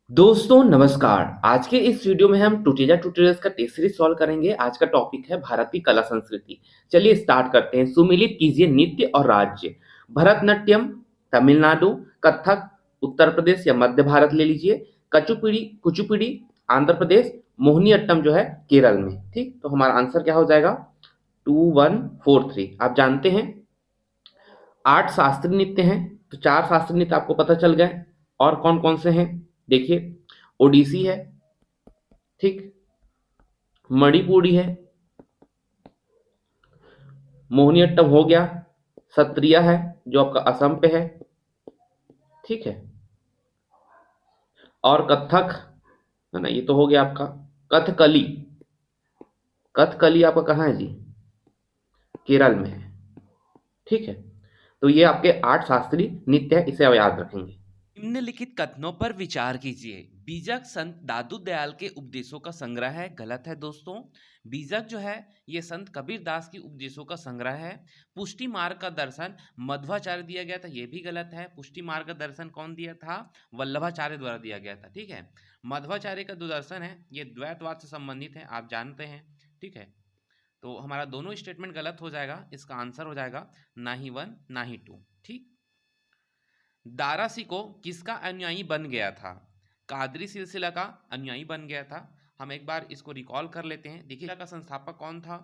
दोस्तों नमस्कार। आज के इस वीडियो में हम टुटेजा ट्यूटोरियल्स का टेस्ट सीरीज सॉल्व करेंगे। आज का टॉपिक है भारतीय कला संस्कृति। चलिए स्टार्ट करते हैं। सुमिलित कीजिए नित्य और राज्य। भरतनाट्यम तमिलनाडु, कथक उत्तर प्रदेश या मध्य भारत ले लीजिए, कचुपुड़ी कुचिपुड़ी आंध्र प्रदेश, मोहिनीअट्टम जो है केरल में। ठीक, तो हमारा आंसर क्या हो जाएगा? 2143। आप जानते हैं 8 शास्त्रीय नृत्य हैं, तो 4 शास्त्रीय नृत्य आपको पता चल गए। और कौन कौन से हैं देखिए, ओडिसी है, ठीक, मणिपुरी है, मोहिनीअट्टम हो गया, सत्रिया है जो आपका असम पे है, ठीक है, और कथक है ना, ये तो हो गया आपका। कथकली, कथकली आपका कहाँ है जी? केरल में है, ठीक है। तो ये आपके 8 शास्त्रीय नृत्य है, इसे आप याद रखेंगे। निम्नलिखित कथनों पर विचार कीजिए। बीजक संत दादू दयाल के उपदेशों का संग्रह है। गलत है दोस्तों। बीजक जो है ये संत कबीर दास की उपदेशों का संग्रह है। पुष्टि मार्ग का दर्शन मध्वाचार्य दिया गया था, ये भी गलत है। पुष्टि मार्ग का दर्शन कौन दिया था? वल्लभाचार्य द्वारा दिया गया था, ठीक है। मध्वाचार्य का जो दर्शन है ये द्वैतवाद से संबंधित है, आप जानते हैं, ठीक है। तो हमारा दोनों स्टेटमेंट गलत हो जाएगा। इसका आंसर हो जाएगा ना ही 1 ना ही 2, ठीक। दारा सिको किसका अनुयायी बन गया था? कादरी सिलसिला का अनुयायी बन गया था। हम एक बार इसको रिकॉल कर लेते हैं। देखिए का संस्थापक कौन था?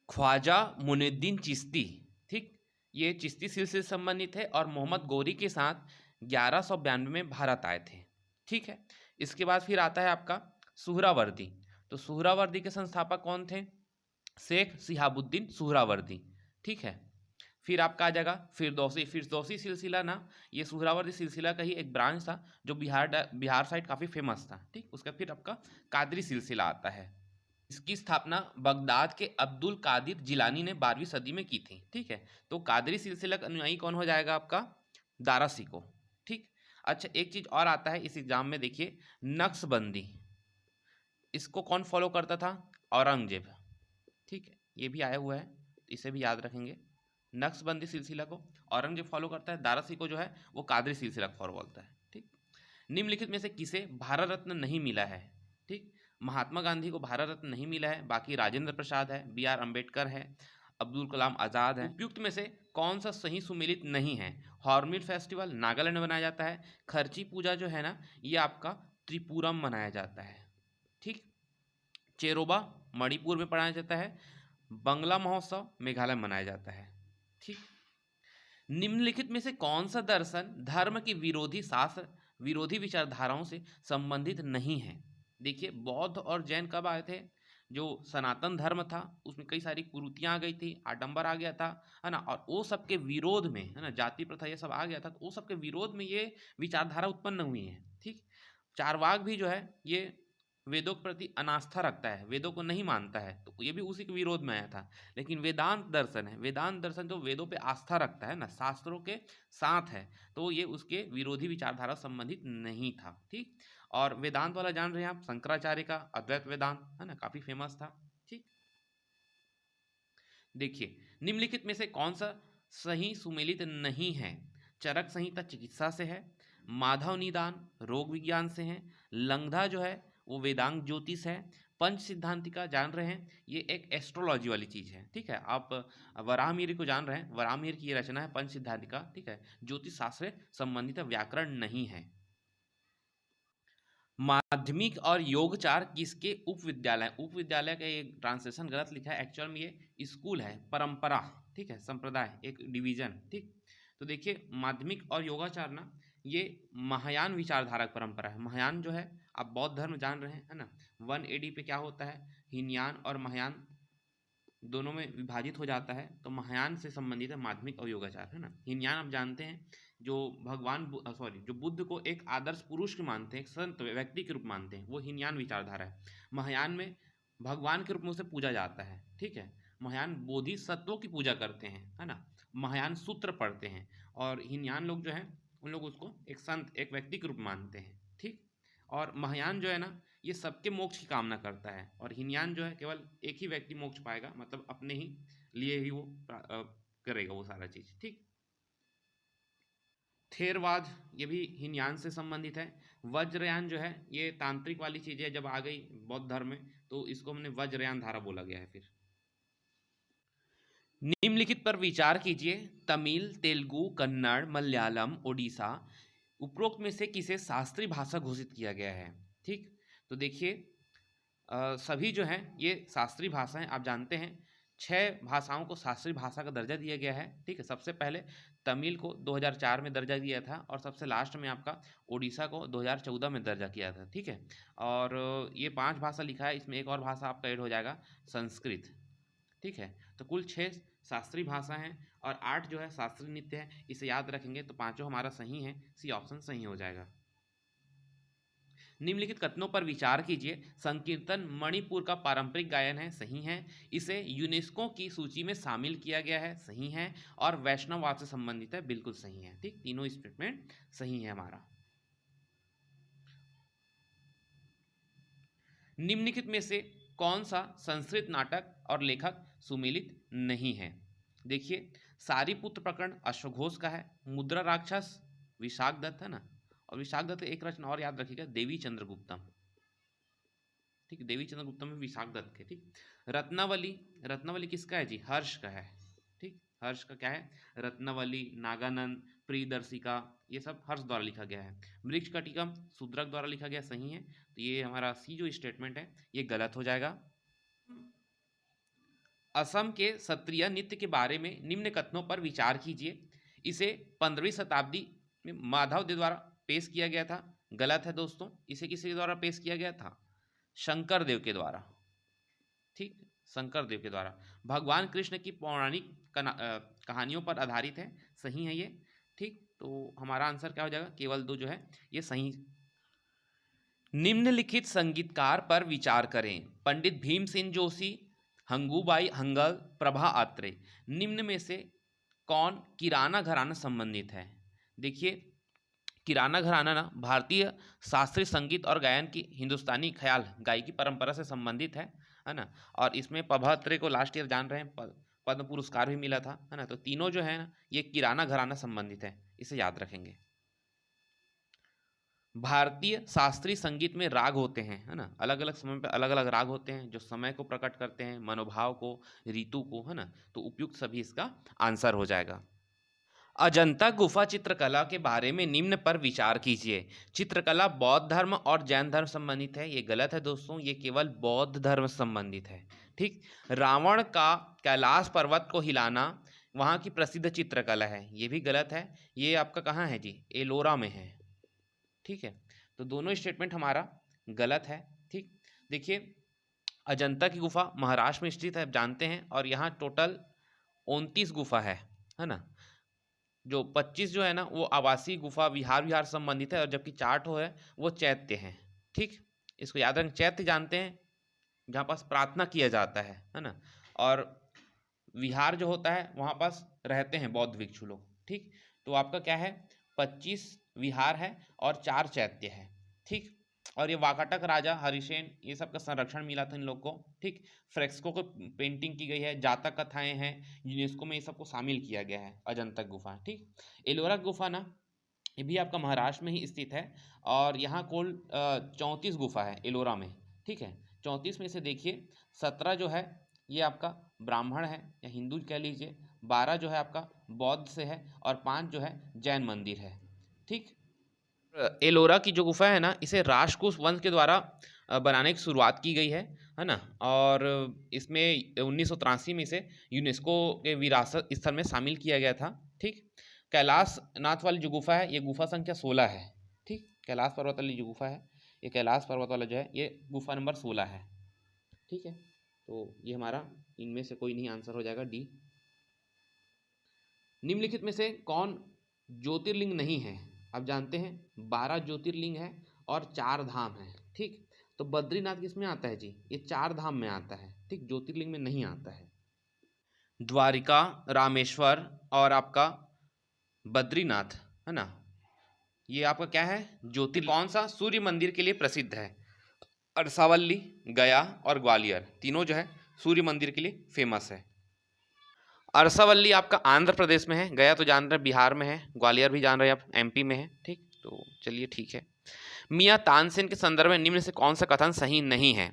ख्वाजा मुइनुद्दीन चिश्ती, ठीक। ये चिश्ती सिलसिले से संबंधित है और मोहम्मद गौरी के साथ 1192 में भारत आए थे, ठीक है। इसके बाद फिर आता है आपका सुहरावर्दी। तो सुहरावर्दी के संस्थापक कौन थे? शेख शिहाबुद्दीन सुहरावर्दी, ठीक है। फिर आपका आ जाएगा फिरदौसी। फिरदौसी सिलसिला ना, ये सुहरावर्दी सिलसिला का ही एक ब्रांच था जो बिहार साइड काफ़ी फेमस था, ठीक। उसका फिर आपका कादरी सिलसिला आता है। इसकी स्थापना बगदाद के अब्दुल कादिर जिलानी ने 12वीं सदी में की थी, ठीक है। तो कादरी सिलसिला का अनुयायी कौन हो जाएगा आपका? दारा सिको, ठीक। अच्छा, एक चीज़ और आता है इस एग्जाम में, देखिए नक्शबंदी, इसको कौन फॉलो करता था? औरंगजेब, ठीक है। ये भी आया हुआ है, इसे भी याद रखेंगे। नक्शबंदी सिलसिला को औरंगजेब फॉलो करता है, दारा सिको जो है वो कादरी सिलसिला को फॉलो करता है, ठीक। निम्नलिखित में से किसे भारत रत्न नहीं मिला है? ठीक, महात्मा गांधी को भारत रत्न नहीं मिला है, बाकी राजेंद्र प्रसाद है, बी आर अम्बेडकर है, अब्दुल कलाम आज़ाद है। उपयुक्त में से कौन सा सही सुमेलित नहीं है? हॉर्नबिल फेस्टिवल नागालैंड में मनाया जाता है। खर्ची पूजा जो है ना, ये आपका त्रिपुरम मनाया जाता है, ठीक। चेरोबा मणिपुर में मनाया जाता है। बंगला महोत्सव मेघालय में मनाया जाता है, ठीक। निम्नलिखित में से कौन सा दर्शन धर्म की विरोधी शास्त्र विरोधी विचारधाराओं से संबंधित नहीं है? देखिए बौद्ध और जैन कब आए थे? जो सनातन धर्म था उसमें कई सारी कुरीतियां आ गई थी, आडंबर आ गया था, है ना। और वो सबके विरोध में, है ना, जाति प्रथा ये सब आ गया था, तो वो सबके विरोध में ये विचारधारा उत्पन्न हुई है, ठीक। चारवाक भी जो है ये वेदों के प्रति अनास्था रखता है, वेदों को नहीं मानता है, तो ये भी उसी के विरोध में आया था। लेकिन वेदांत दर्शन है, वेदांत दर्शन जो वेदों पे आस्था रखता है ना, शास्त्रों के साथ है, तो ये उसके विरोधी विचारधारा संबंधित नहीं था, ठीक। और वेदांत वाला जान रहे हैं आप, शंकराचार्य का अद्वैत वेदांत, है ना, काफी फेमस था, ठीक। देखिए निम्नलिखित में से कौन सा सही सुमेलित नहीं है? चरक संहिता चिकित्सा से है, माधव निदान रोग विज्ञान से है, लंगधा जो है वो वेदांग ज्योतिष है, पंच सिद्धांतिका जान रहे हैं, ये एक एस्ट्रोलॉजी वाली चीज है, ठीक है। आप वराहमिहिर को जान रहे हैं, वराहमिहिर की ये रचना है पंच सिद्धांतिका, ठीक है। ज्योतिष शास्त्र से संबंधित व्याकरण नहीं है। माध्यमिक और योगचार किसके उप विद्यालय? उप विद्यालय का ये ट्रांसलेशन गलत लिखा है, एक्चुअल में ये स्कूल है, परंपरा, ठीक है, संप्रदाय एक डिवीजन, ठीक। तो देखिए माध्यमिक और योगाचार ना, ये महायान विचारधारक परंपरा है। महायान जो है आप बौद्ध धर्म जान रहे हैं, है ना। 1 AD पे क्या होता है, हीनयान और महायान दोनों में विभाजित हो जाता है, तो महायान से संबंधित है माध्यमिक और योगाचार, है ना। हीनयान आप जानते हैं जो भगवान सॉरी जो बुद्ध को एक आदर्श पुरुष के मानते हैं, एक संत व्यक्ति के रूप मानते हैं, वो हीनयान विचारधारा है। महायान में भगवान के रूप में उसे पूजा जाता है, ठीक है। महायान बोधिसत्वों की पूजा करते हैं, है ना। महायान सूत्र पढ़ते हैं, और हीनयान लोग जो हैं उन लोग उसको एक संत एक व्यक्ति के रूप मानते हैं, ठीक। और महायान जो है ना, ये सबके मोक्ष की कामना करता है, और हीनयान जो है केवल एक ही व्यक्ति मोक्ष पाएगा, मतलब अपने ही लिए ही वो करेगा वो सारा चीज, ठीक। थेरवाद ये भी हीनयान से संबंधित है। वज्रयान जो है ये तांत्रिक वाली चीजें जब आ गई बौद्ध धर्म में तो इसको हमने वज्रयान धारा बोला गया है। फिर निम्नलिखित पर विचार कीजिए। तमिल, तेलुगु, कन्नड़, मलयालम, ओडिशा उपरोक्त में से किसे शास्त्रीय भाषा घोषित किया गया है। ठीक, तो देखिए सभी जो हैं ये शास्त्रीय भाषाएं। आप जानते हैं 6 भाषाओं को शास्त्रीय भाषा का दर्जा दिया गया है। ठीक है, सबसे पहले तमिल को 2004 में दर्जा दिया था और सबसे लास्ट में आपका ओडिशा को 2014 में दर्जा किया था। ठीक है, और ये 5 भाषा लिखा है, इसमें एक और भाषा आपका ऐड हो जाएगा, संस्कृत। ठीक है, तो कुल 6 शास्त्रीय भाषा हैं और 8 जो है शास्त्रीय नृत्य है। इसे याद रखेंगे तो पांचों हमारा सही है, सी ऑप्शन सही हो जाएगा। निम्नलिखित कथनों पर विचार कीजिए। संकीर्तन मणिपुर का पारंपरिक गायन है, सही है। इसे यूनेस्को की सूची में शामिल किया गया है, सही है। और वैष्णववाद से संबंधित है, बिल्कुल सही है। ठीक, तीनों स्टेटमेंट सही है हमारा। निम्नलिखित में से कौन सा संस्कृत नाटक और लेखक सुमेलित नहीं है। देखिए, सारीपुत्र प्रकरण अश्वघोष का है। मुद्रा राक्षस विशाख दत्त है ना, और विशाख दत्त एक रचना और याद रखिएगा, देवी चंद्रगुप्तम। ठीक, देवी चंद्रगुप्तम में विशाख दत्त के। ठीक, रत्नावली, रत्नावली किसका है जी, हर्ष का है। ठीक, हर्ष का क्या है, रत्नावली, नागानंद, प्रियदर्शिका, ये सब हर्ष द्वारा लिखा गया है। मृक्ष कटिकम शूद्रक द्वारा लिखा गया, सही है। तो ये हमारा सी जो स्टेटमेंट है ये गलत हो जाएगा। असम के क्षत्रिय नृत्य के बारे में निम्न कथनों पर विचार कीजिए। इसे 15वीं शताब्दी में माधव देव द्वारा पेश किया गया था, गलत है दोस्तों। इसे किसके द्वारा पेश किया गया था, शंकर देव के द्वारा। ठीक, शंकर देव के द्वारा। भगवान कृष्ण की पौराणिक कहानियों पर आधारित है, सही है ये। ठीक, तो हमारा आंसर क्या हो जाएगा, केवल 2 जो है ये सही। निम्नलिखित संगीतकार पर विचार करें। पंडित भीमसेन जोशी, हंगूबाई हंगल, प्रभा आत्रे। निम्न में से कौन किराना घराना संबंधित है। देखिए, किराना घराना ना भारतीय शास्त्रीय संगीत और गायन की हिंदुस्तानी ख्याल गायकी परंपरा से संबंधित है ना। और इसमें प्रभा अत्रे को लास्ट ईयर जान रहे हैं पद्म पुरस्कार भी मिला था, है ना। तो तीनों जो है ना ये किराना घराना संबंधित है, इसे याद रखेंगे। भारतीय शास्त्रीय संगीत में राग होते हैं, है ना, अलग अलग समय पे अलग अलग राग होते हैं जो समय को प्रकट करते हैं, मनोभाव को, ऋतु को, है ना। तो उपयुक्त सभी इसका आंसर हो जाएगा। अजंता गुफा चित्रकला के बारे में निम्न पर विचार कीजिए। चित्रकला बौद्ध धर्म और जैन धर्म संबंधित है, ये गलत है दोस्तों, ये केवल बौद्ध धर्म संबंधित है। ठीक, रावण का कैलाश पर्वत को हिलाना वहाँ की प्रसिद्ध चित्रकला है, ये भी गलत है। ये आपका कहाँ है जी, एलोरा में है। ठीक है, तो दोनों स्टेटमेंट हमारा गलत है। ठीक, देखिए अजंता की गुफा महाराष्ट्र में स्थित है, आप जानते हैं। और यहाँ टोटल 29 गुफा है ना। जो 25 जो है ना वो आवासीय गुफा विहार संबंधित है, और जबकि 4 ठो है वो चैत्य हैं। ठीक, इसको याद रखें। चैत्य जानते हैं जहाँ पास प्रार्थना किया जाता है ना। और विहार जो होता है वहाँ पास रहते हैं बौद्ध भिक्षु लोग। ठीक, तो आपका क्या है, 25 विहार है और 4 चैत्य है। ठीक, और ये वाकाटक राजा हरिसेन ये सब का संरक्षण मिला था इन लोग को। ठीक, फ्रेस्को को पेंटिंग की गई है, जातक कथाएं हैं, यूनेस्को में ये सबको शामिल किया गया है। अजंता गुफा, ठीक। एलोरा गुफा ना ये भी आपका महाराष्ट्र में ही स्थित है, और यहाँ कुल 34 गुफा है एलोरा में। ठीक है, 34 में से देखिए 17 जो है ये आपका ब्राह्मण है या हिंदू कह लीजिए, 12 जो है आपका बौद्ध से है, और 5 जो है जैन मंदिर है। ठीक, एलोरा की जो गुफा है ना इसे राष्ट्रकूट वंश के द्वारा बनाने की शुरुआत की गई है ना। और इसमें 1983 में इसे यूनेस्को के विरासत स्थल में शामिल किया गया था। ठीक, कैलाश नाथ वाली जो गुफा है ये गुफा संख्या 16 है। ठीक, कैलाश पर्वत वाली जो गुफा है ये कैलाश पर्वत वाला जो है ये गुफा नंबर 16 है। ठीक है, तो ये हमारा इनमें से कोई नहीं आंसर हो जाएगा, डी। निम्नलिखित में से कौन ज्योतिर्लिंग नहीं है। आप जानते हैं 12 ज्योतिर्लिंग है और 4 धाम है। ठीक, तो बद्रीनाथ किस में आता है जी, ये 4 धाम में आता है। ठीक, ज्योतिर्लिंग में नहीं आता है। द्वारिका, रामेश्वर और आपका बद्रीनाथ है ना, ये आपका क्या है ज्योतिर्लिंग। कौन सा सूर्य मंदिर के लिए प्रसिद्ध है। अरसावल्ली, गया और ग्वालियर तीनों जो है सूर्य मंदिर के लिए फेमस है। अरसावल्ली आपका आंध्र प्रदेश में है, गया तो जान रहे बिहार में है, ग्वालियर भी जान रहे आप एमपी में है, ठीक। तो चलिए ठीक है। मियाँ तानसेन के संदर्भ में निम्न से कौन सा कथन सही नहीं है?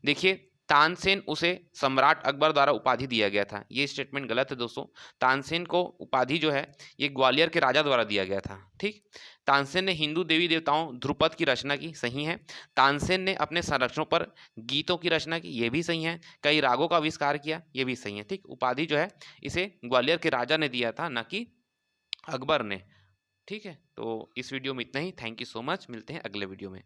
देखिए, तानसेन उसे सम्राट अकबर द्वारा उपाधि दिया गया था, ये स्टेटमेंट गलत है दोस्तों। तानसेन को उपाधि जो है ये ग्वालियर के राजा द्वारा दिया गया था, ठीक। तानसेन ने हिंदू देवी देवताओं ध्रुपद की रचना की, सही है। तानसेन ने अपने संरक्षणों पर गीतों की रचना की, ये भी सही है। कई रागों का आविष्कार किया, ये भी सही है, ठीक। उपाधि जो है इसे ग्वालियर के राजा ने दिया था, ना कि अकबर ने, ठीक है। तो इस वीडियो में इतना ही। थैंक यू सो मच, मिलते हैं अगले वीडियो में।